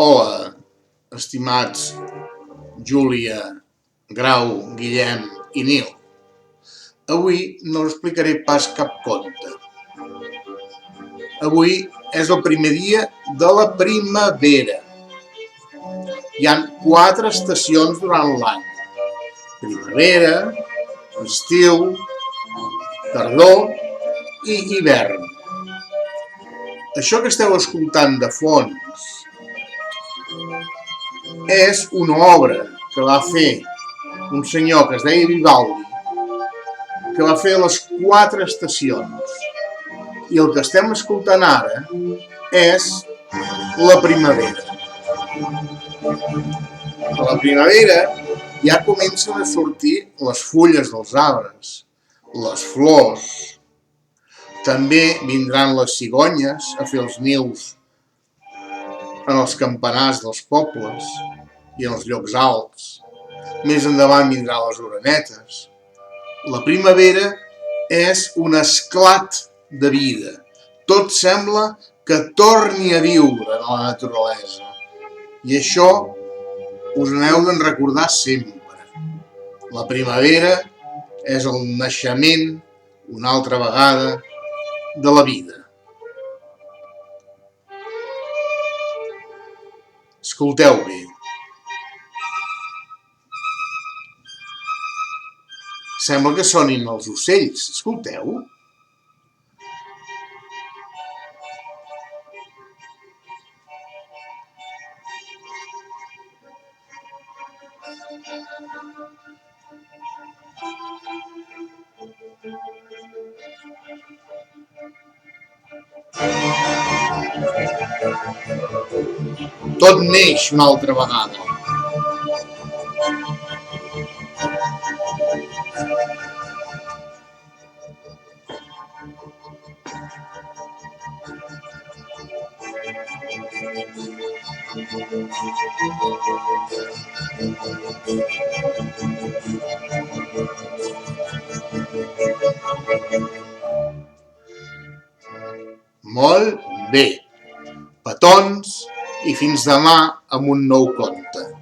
Hola, estimats Júlia, Grau, Guillem i Nil. Avui no us explicaré pas cap conte. Avui és el primer dia de la primavera. Hi ha 4 estacions durant l'any. Primavera, estiu, tardor i hivern. Això que esteu escoltant de fons és una obra que va fer un senyor que es deia Vivaldi, que va fer les 4 estacions. I el que estem escoltant ara és la primavera. A la primavera ja comencen a sortir les fulles dels arbres, les flors. També vindran les cigonyes a fer els nius en els campanars dels pobles i en els llocs alts. Més endavant vindran les orenetes. La primavera és un esclat de vida. Tot sembla que torni a viure en la naturalesa. I això us n'heu de recordar sempre. La primavera és el naixement, una altra vegada, de la vida. Escolteu bé. Sembla que sonin els ocells. Escolteu. Tot neix una altra vegada. Molt bé. Petons i fins demà amb un nou conte.